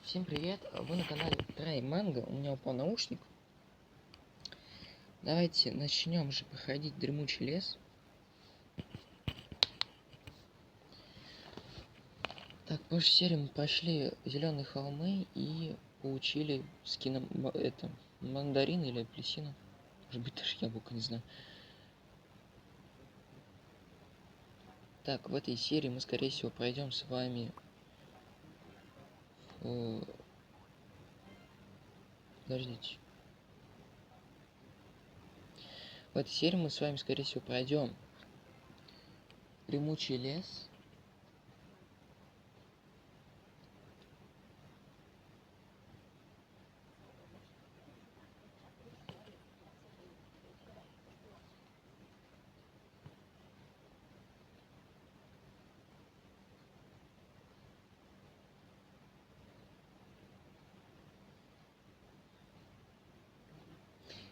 Всем привет! Вы на канале Try Mango. У меня упал наушник. Давайте начнем же проходить Дремучий лес. Так, в прошлой серии мы прошли Зеленые холмы и получили скин мандарин или апельсина. Может быть, даже яблоко, не знаю. Так, в этой серии мы, скорее всего, пройдем с вами Подождите. В этой серии мы с вами, скорее всего, пройдем Дремучий лес.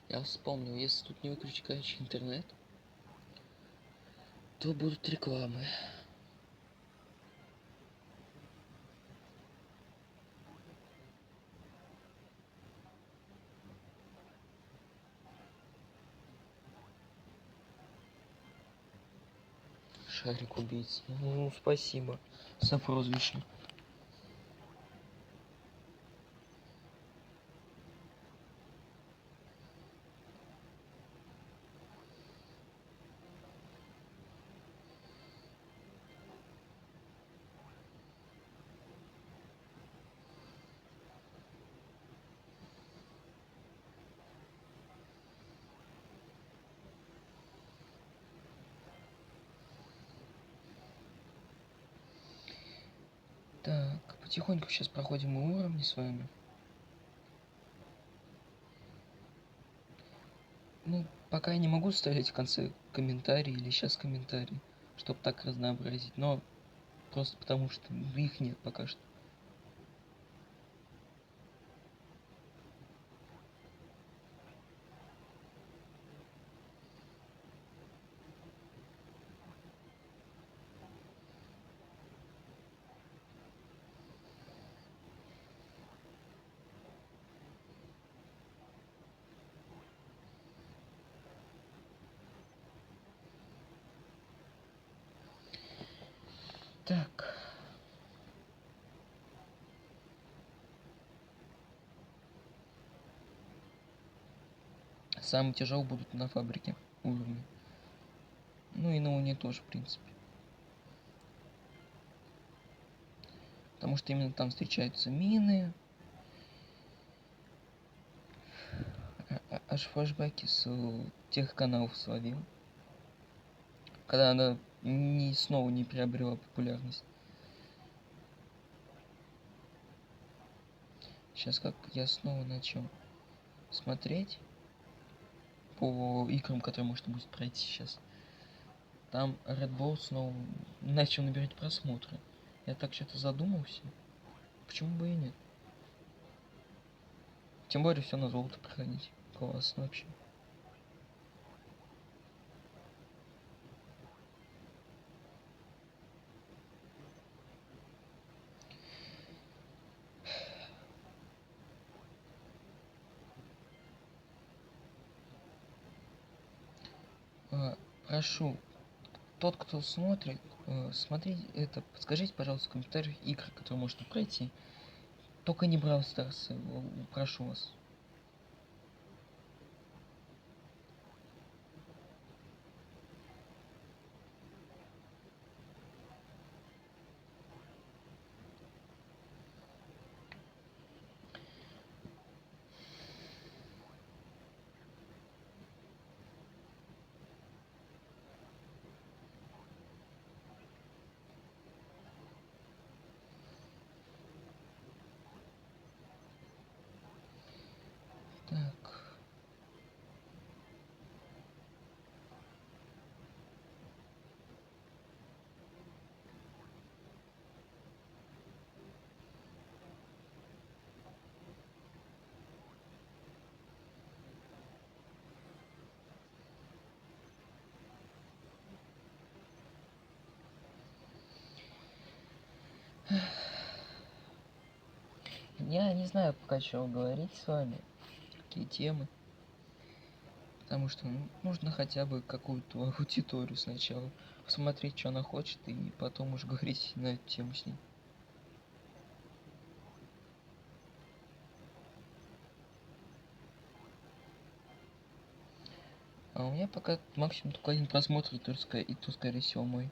Я вспомнил, если тут не выключить, короче, интернет, то будут рекламы. Шарик убийца. Ну, спасибо за прозвище. Так, потихоньку сейчас проходим мы уровни с вами. Ну, пока я не могу ставить в конце комментарии или сейчас комментарии, чтобы так разнообразить, но просто потому что их нет пока что. Так. Самые тяжелые будут на фабрике уровни. Ну и на Луне тоже, в принципе. Потому что именно там встречаются мины. Аж флешбеки с тех каналов словил. Когда она снова не приобрела популярность. Сейчас как я снова начал смотреть по играм, которые можно будет пройти сейчас. Там Red Bull снова начал набирать просмотры. Я так что-то задумался. Почему бы и нет? Тем более все на золото проходить. Классно вообще. Прошу, тот, кто смотрит, смотрите это, подскажите, пожалуйста, в комментариях игры, которые можно пройти. Только не Brawl Stars, прошу вас. Так. я не знаю пока чего говорить с вами, какие темы. Потому что нужно хотя бы какую-то аудиторию сначала посмотреть, что она хочет, и потом уже говорить на эту тему с ней. А у меня пока максимум только один просмотр, и то, скорее всего, мой.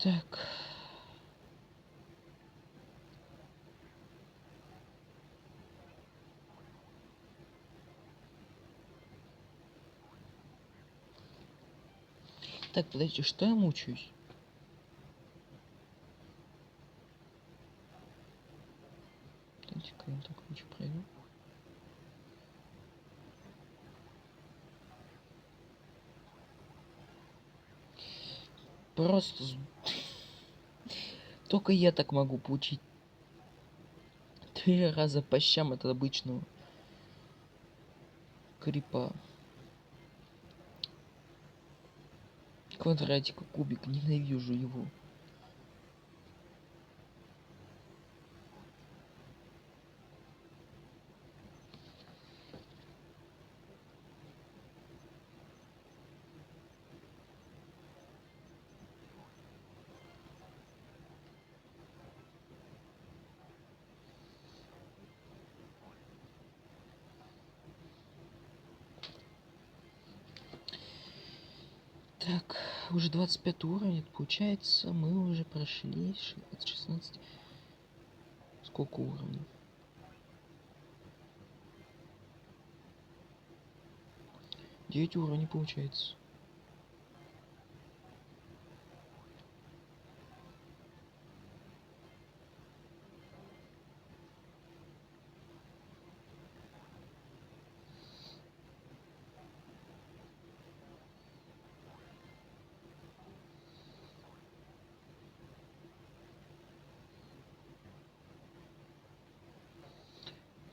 Так. Так, подожди, что я мучаюсь? Дайте-ка я так лучше пройду. Просто только я так могу получить 3 раза по щам от обычного крипа. Квадратика, кубик, ненавижу его. Так, уже 25 уровень, получается, мы уже прошли 16. Сколько уровней? 9 уровней получается.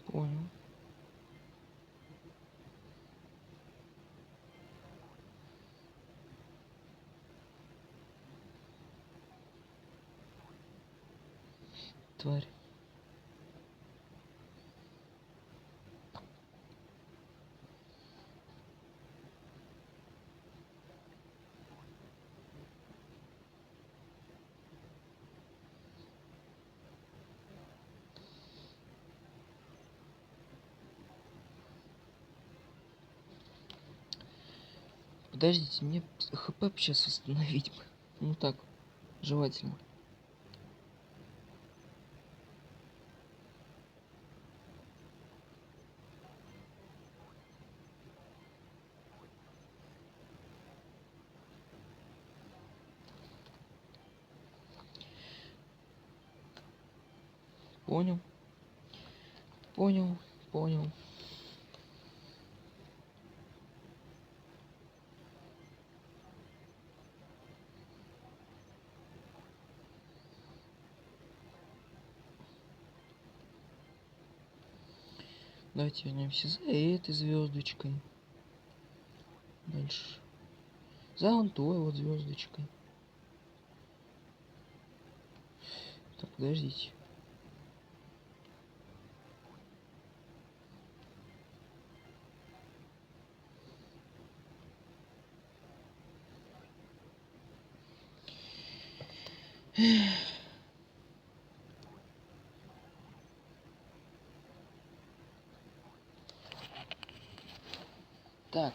Понял. Тварь. Подождите, мне хп сейчас восстановить бы. Ну так, желательно. Понял. Понял. Понял. Давайте вернемся за этой звездочкой. Дальше. За вон той вот звездочкой. Так, подождите. Так.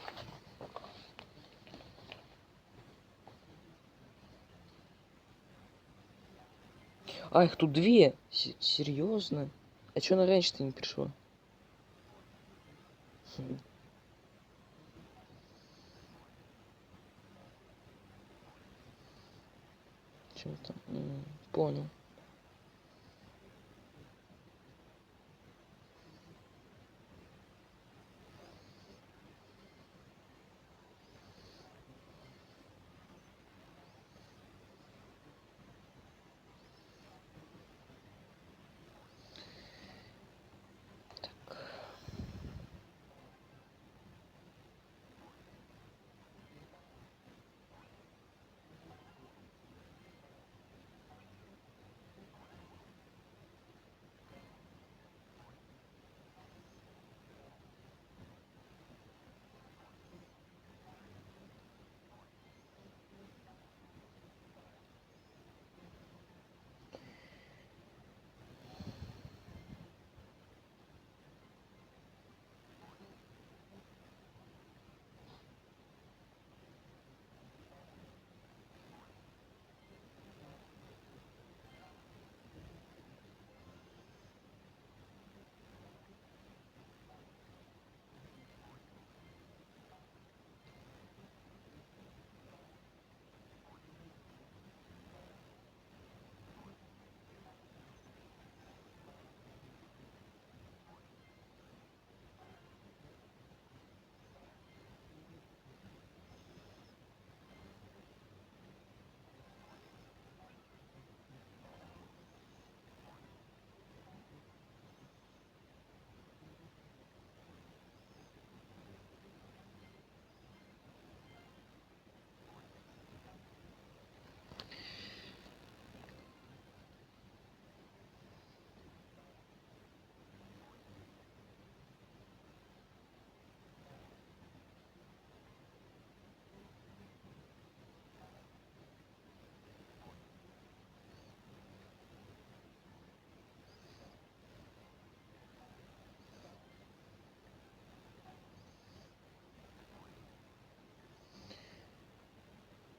А, их тут две. Серьезно? А чё она раньше-то не пришла? Чё там? Понял.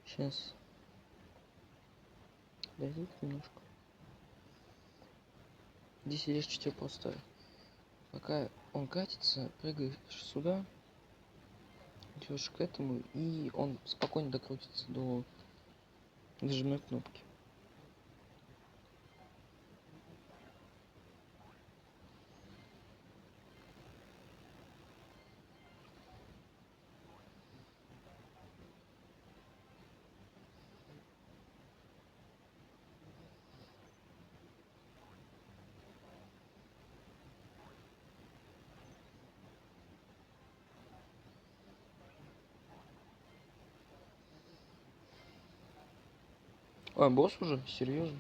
Сейчас. Дойдите немножко. Здесь лишь чуть поставь. Пока он катится, прыгаешь сюда, идешь к этому, и он спокойно докрутится до нажимной кнопки. А, босс уже? Серьезно?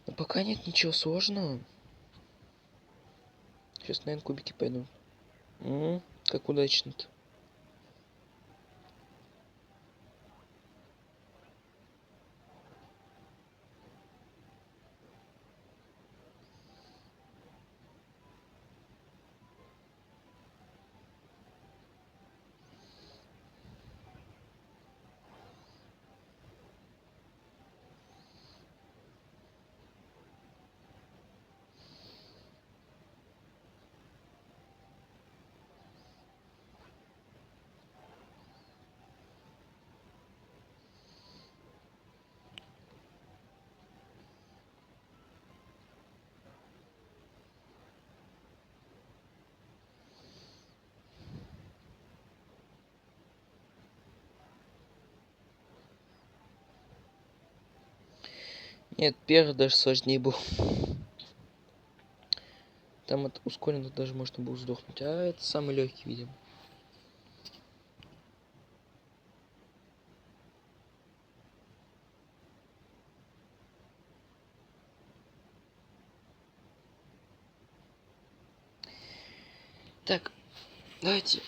Но пока нет ничего сложного. Сейчас, наверное, кубики пойдут. Как удачно-то. Нет, первый даже сложнее был. Там от ускоренно даже можно было сдохнуть. А это самый легкий, видимо. Так, давайте,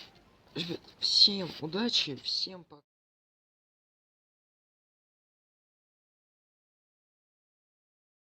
ребят, всем удачи, всем пока.